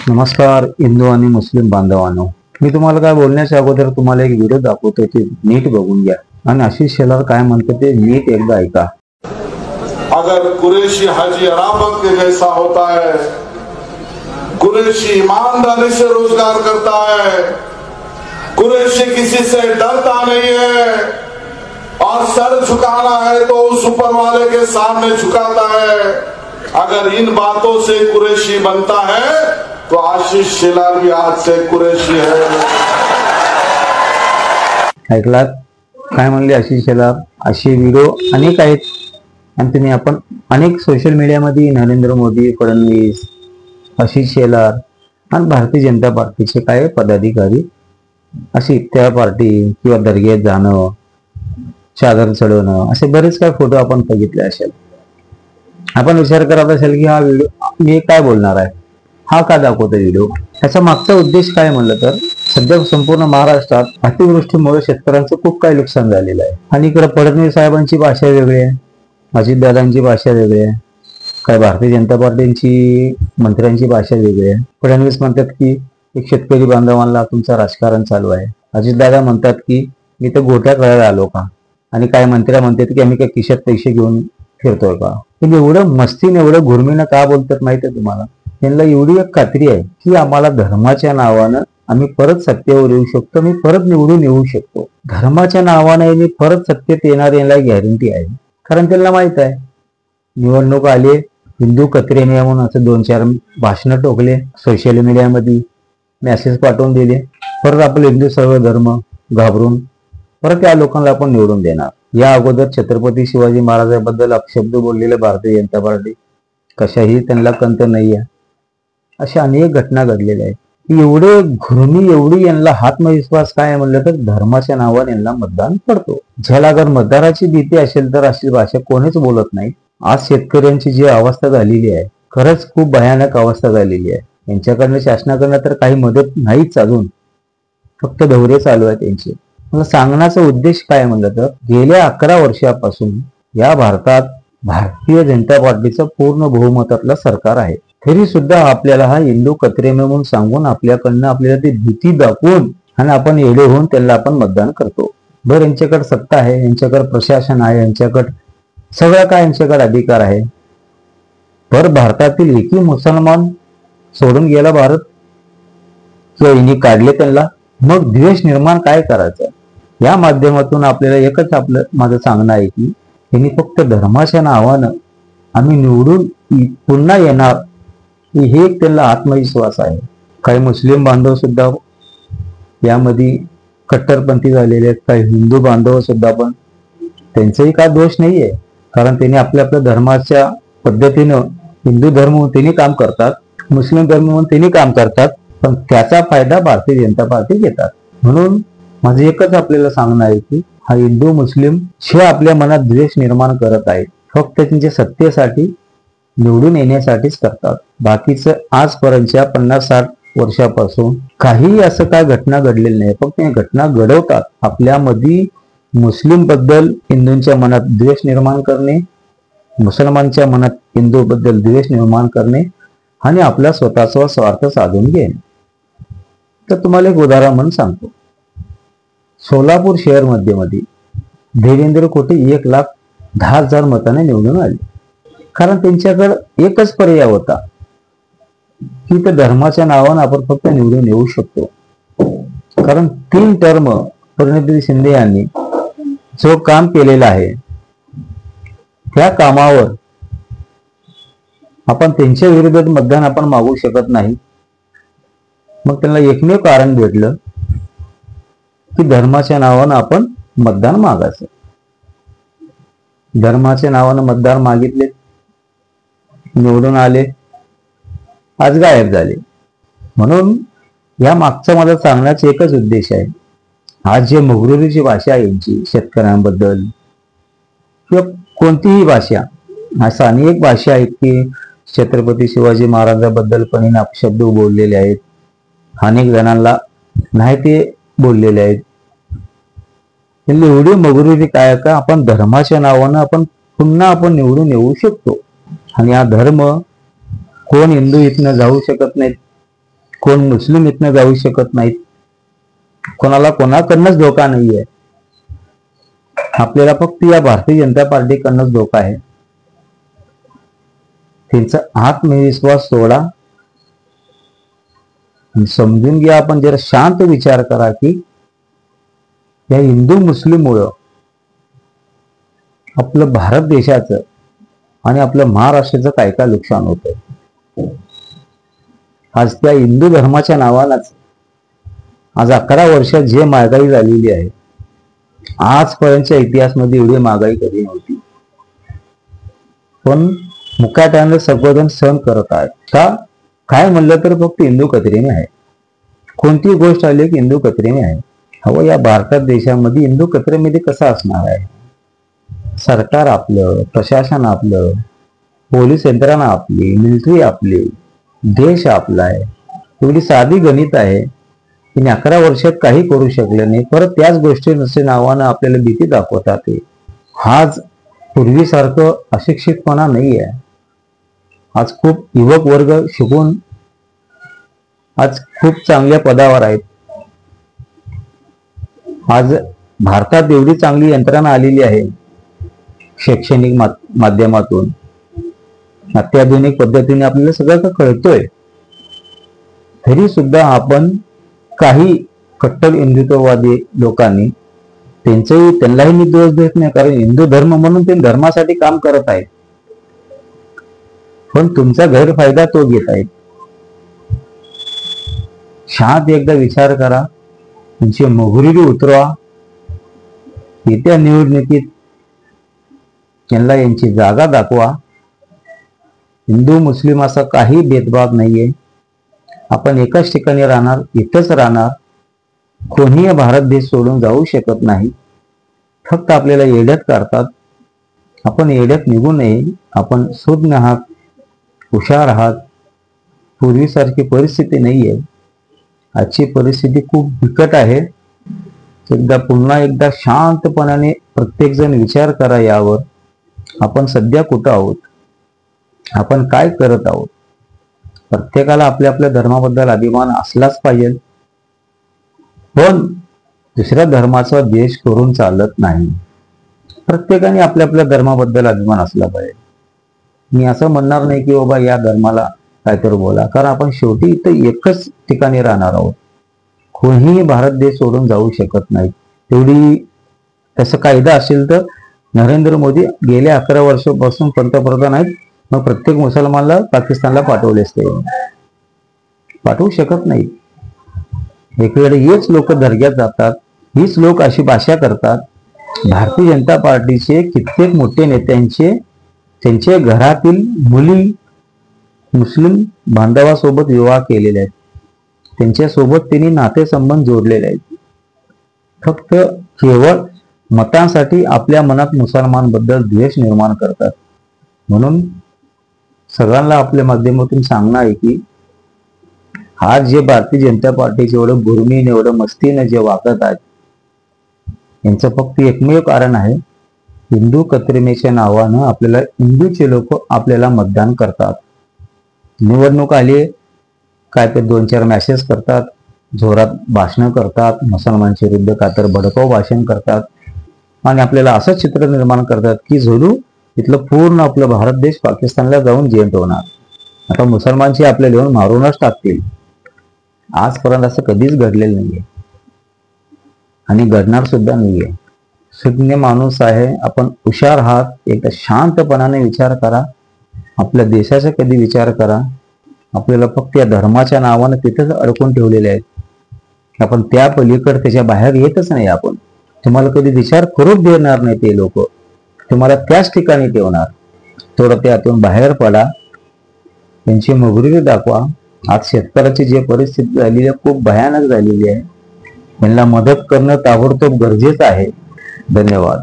नमस्कार हिंदू आणि मुस्लिम बांधवांनो, मी तुम्हाला काय बोलण्याच्या अगोदर तुम्हाला एक व्हिडिओ दाखवतो, ते नीट बघून घ्या आणि आशिष शेलार काय म्हणते ते नीट एकदा ऐका। अगर कुरैशी हाजी अराफत के जैसा होता है, कुरैशी ईमानदारी से रोजगार करता है, कुरैशी किसी से डरता नहीं है और सर झुकाना है तो उस ऊपर वाले के सामने झुकाता है, अगर इन बातों से कुरैशी बनता है तो आशीष शेलार भी आज से कुरैशी है। ऐकलात काय म्हणले आशिष शेलार? असे व्हिडिओ अनेक आहेत आणि तुम्ही आपण अनेक सोशल मीडियामध्ये नरेंद्र मोदी, फडणवीस, आशिष शेलार आणि भारतीय जनता पार्टीचे काय पदाधिकारी अशी त्या पार्टी किंवा दर्ग्यात जाणं, चादर चढवणं असे बरेच काय फोटो आपण बघितले असेल। आपण विचार करत असेल की हा व्हिडिओ मी काय बोलणार आहे, हा का दाखवतो व्हिडिओ, त्याचा मागचा उद्देश काय म्हणलं तर सध्या संपूर्ण महाराष्ट्रात अतिवृष्टीमुळे शेतकऱ्यांचं खूप काही नुकसान झालेलं आहे आणि इकडे फडणवीस साहेबांची भाषा वेगळी आहे, अजितदादांची भाषा वेगळी आहे, काय भारतीय जनता पार्टीची मंत्र्यांची भाषा वेगळी आहे। फडणवीस म्हणतात की एक शेतकरी बांधवांना तुमचं राजकारण चालू आहे, अजितदादा म्हणतात की मी तर गोट्या करायला आलो का, आणि काय मंत्री म्हणतात की आम्ही काय खिशात पैसे घेऊन फिरतोय का। म्हणजे एवढं मस्तीने एवढं घुरमीनं का बोलतात माहिती आहे तुम्हाला? त्यांना एवढी एक खात्री आहे की आम्हाला धर्माच्या नावानं आम्ही परत सत्तेवर येऊ शकतो, मी परत निवडून येऊ शकतो। धर्माच्या नावाने मी परत सत्तेत येणार याला गॅरंटी आहे, कारण त्यांना माहित आहे निवडणूक आले, हिंदू कचरे म्हणून असं 2-4 भाषणं टोकले, सोशल मीडियामध्ये मेसेज पाठवून दिले, परत आपले हिंदू सर्व धर्म घाबरून परत या लोकांना आपण निवडून देणार। या अगोदर छत्रपती शिवाजी महाराजांबद्दल अपशब्द बोललेले भारतीय जनता पार्टी कशाही त्यांना कंत नाही आहे, अशा अनेक घटना घडलेल्या आहेत। एवढे घुरमी एवढी यांना आत्मविश्वास काय म्हणलं तर धर्माच्या नावाने यांना मतदान पडतो। ज्याला अगर मतदाराची भीती असेल तर अशी भाषा कोणीच बोलत नाही। आज शेतकऱ्यांची जी अवस्था झालेली आहे खरंच खूप भयानक अवस्था झालेली आहे, यांच्याकडनं शासनाकडनं तर काही मदत नाहीच, अजून फक्त दौरे चालू आहेत त्यांचे। मला सांगण्याचा उद्देश काय म्हणलं तर गेल्या 11 वर्षापासून या भारतात भारतीय जनता पार्टीचं पूर्ण बहुमतातलं सरकार आहे, तरी सुद्धा आपल्याला हा हिंदू कचरे म्हणून सांगून आपल्याकडनं आपल्याला ती भीती दाखवून आणि आपण येडे होऊन त्यांना आपण मतदान करतो। बरं, यांच्याकडे सत्ता आहे, यांच्याकडे प्रशासन आहे, यांच्याकडे सगळं काय यांच्याकडे अधिकार आहे, पर भारतातील एकही मुसलमान सोडून गेला भारत किंवा यांनी काढले त्यांना, मग द्वेष निर्माण काय करायचं? या माध्यमातून आपल्याला एकच आपलं माझं सांगणं आहे की त्यांनी फक्त धर्माच्या नावानं आम्ही निवडून पुन्हा येणार हे त्यांना आत्मविश्वास आहे। काही मुस्लिम बांधव सुद्धा यामध्ये कट्टरपंथी झालेले आहेत, काही हिंदू बांधव सुद्धा, पण त्यांचाही काय दोष नाहीये, कारण त्यांनी आपल्या धर्माच्या पद्धतीनं हिंदू धर्म म्हणून त्यांनी काम करतात, मुस्लिम धर्म म्हणून त्यांनी काम करतात, पण त्याचा फायदा भारतीय जनता पार्टी घेतात। म्हणून माझं एकच आपल्याला सांगणं आहे की हा हिंदू मुस्लिम जे आपल्या मनात द्वेष निर्माण करत आहेत फक्त त्यांच्या सत्तेसाठी निवडून येण्यासाठीच करतात। बाकीचं आजपर्यंतच्या 50-60 वर्षापासून काही असं काय घटना घडलेली नाही, फक्त या घटना घडवतात आपल्यामध्ये मुस्लिम बद्दल हिंदूंच्या मनात द्वेष निर्माण करणे, मुसलमानच्या मनात हिंदू बद्दल द्वेष निर्माण करणे आणि आपला स्वतःचा स्वार्थ साधून घेणे। तर तुम्हाला एक उदाहरण म्हणून सांगतो, सोलापूर शहर मध्ये देवेंद्र कोटे 1,10,000 मताने निवडून आले, कारण त्यांच्याकडे एकच पर्याय होता की त्या धर्माच्या नावाने आपण फक्त निवडून येऊ शकतो। कारण 3 टर्म प्रणिती शिंदे यांनी जो काम केलेलं आहे त्या कामावर आपण त्यांच्या विरोधात मतदान आपण मागू शकत नाही। मग त्यांना एकमेव कारण भेटलं की धर्माच्या नावानं आपण मतदान मागायचं। धर्माच्या नावानं मतदान मागितले, निवडून आले, आज गायब झाले। म्हणून या मागचा माझा सांगण्याचा एकच उद्देश आहे, आज जे मुगरुरीची भाषा आहे यांची शेतकऱ्यांबद्दल किंवा कोणतीही भाषा, अशा अनेक भाषा आहेत की छत्रपती शिवाजी महाराजांबद्दल पण अपशब्द बोललेले आहेत, अनेक जणांना नाही ते बोललेले आहेत। एवढी मगरुरी काय का आपण धर्माच्या नावानं आपण पुन्हा आपण निवडून येऊ शकतो, आणि हा धर्म कोण हिंदू इथनं जाऊ शकत नाहीत, कोण मुस्लिम इथनं जाऊ शकत नाहीत, कोणाला कोणाकडनंच धोका नाहीये. आपल्याला फक्त या भारतीय जनता पार्टीकडनंच धोका आहे. त्यांचा आत्मविश्वास सोडा आणि समजून घ्या. आपण जरा शांत विचार करा की या हिंदू मुस्लिम मुळे आपलं भारत देशाचं आणि आपलं महाराष्ट्राचं काय काय नुकसान होतं. आज त्या हिंदू धर्माच्या नावालाच आज 11 वर्षात जे महागाई झालेली आहे, आजपर्यंतच्या इतिहासामध्ये एवढी महागाई कधी नव्हती. पण मुकाट्यानं सगळेजण सहन करत आहेत. का काय म्हणलं तर फक्त हिंदू कचरेने आहे. कोणती गोष्ट आली की हिंदू कचरेने आहे. हवं या भारतात देशामध्ये हिंदू कचरेमध्ये कसं असणार आहे. सरकार आपलं, प्रशासन आपलं, पोलीस यंत्रणा आपली, मिलिटरी आपली, देश आपला आहे. एवढी साधी गणित आहे. तिने 11 वर्षात काही करू शकले नाही. परत त्याच गोष्टी नावानं आपल्याला भीती दाखवतात. आज पूर्वीसारखं अशिक्षितपणा नाही आहे. आज खूप युवक वर्ग शिकून आज खूप चांगल्या पदावर आहेत. आज भारतात एवढी चांगली यंत्रणा आलेली आहे शैक्षणिक माध्यमातून, अत्याधुनिक पद्धतीने आपल्याला सगळं कळतोय. तरी सुद्धा आपण काही कट्टर हिंदुत्ववादी लोकांनी त्यांनाही मी दोष देत नाही, कारण हिंदू धर्म म्हणून ते धर्मासाठी काम करत आहेत. पण तुमचा गैरफायदा तो घेत आहेत. शांत एकदा विचार करा, तुमची मोहरी उतरवा. येत्या निवडणुकीत त्यांना यांची जागा दाखवा. हिंदू मुस्लिम असा काही भेदभाव नाहीये. आपण एकाच ठिकाणी राहणार, इथंच राहणार. कोणीही भारत देश सोडून जाऊ शकत नाही. फक्त आपल्याला येड्यात काढतात. आपण येड्यात निघू नये. आपण सुज्ञ आहात, हुशार आहात. पूर्वीसारखी परिस्थिती नाहीये. आजची परिस्थिती खूप बिकट आहे. पुन्हा एकदा शांतपणाने प्रत्येक जण विचार करा यावर. आपण सध्या कुठं आहोत, आपण काय करत आहोत. प्रत्येकाला आपल्या आपल्या धर्माबद्दल अभिमान असलाच पाहिजे. पण दुसऱ्या धर्माचा द्वेष करून चालत नाही. प्रत्येकाने आपल्या आपल्या धर्माबद्दल अभिमान असला पाहिजे. मी असं म्हणणार नाही की बाबा या धर्माला काहीतरी बोला, कारण आपण शेवटी इथं एकच ठिकाणी राहणार आहोत. कोणीही भारत देश सोडून जाऊ शकत नाही. तेवढी तसं कायदा असेल तर नरेंद्र मोदी गेल्या 11 वर्षापासून पंतप्रधान आहेत. मग प्रत्येक मुसलमानला पाकिस्तानला पाठवले असते. पाठवू शकत नाही. एकीकडे हेच लोक दर्ग्यात जातात, हीच लोक अशी भाषा करतात. भारतीय जनता पार्टीचे कित्येक मोठे नेत्यांचे त्यांच्या घरातील मुली मुस्लिम बांधवासोबत विवाह केलेले आहेत. त्यांच्यासोबत त्यांनी नातेसंबंध जोडलेले आहेत. फक्त केवळ मतांसाठी आपल्या मनात मुसलमानबद्दल द्वेष निर्माण करतात. म्हणून सगळ्यांना आपल्या माध्यमातून सांगणं आहे की आज जे भारतीय जनता पार्टीचे एवढं गुरमीने एवढं मस्तीने जे वागत आहेत, यांचं फक्त एकमेव कारण आहे, हिंदू कत्रिमेच्या नावानं आपल्याला हिंदूचे लोक आपल्याला मतदान करतात. निवडणूक आली काय ते 2-4 मॅसेज करतात, जोरात भाषणं करतात, मुसलमानच्या विरुद्ध का तर भडकाऊ भाषण करतात आणि आपल्याला असं चित्र निर्माण करतात की जणू इथलं पूर्ण आपलं भारत देश पाकिस्तानला जाऊन जॉईंट होणार. आता मुसलमानची आपल्याला येऊन मारूनच टाकतील. आजपर्यंत असं कधीच घडलेलं नाहीये आणि घडणार सुद्धा नाहीये. सुज्ञ माणूस आहे, आपण हुशार आहात. एकदा शांतपणाने विचार करा. आपल्या देशाचा कधी विचार करा. आपल्याला फक्त या धर्माच्या नावानं तिथेच अडकून ठेवलेले आहेत. आपण त्या पलीकडे त्याच्या बाहेर येतच नाही. आपण तुम्हाला कधी विचार करूच देणार नाही. ते लोक तुम्हाला त्याच ठिकाणी ठेवणार. थोडं त्यातून बाहेर पडा, त्यांची मगरुरी दाखवा. आज शेतकऱ्याची जी परिस्थिती झालेली आहे खूप भयानक झालेली आहे. त्यांना मदत करणं ताबडतोब गरजेचं आहे. धन्यवाद.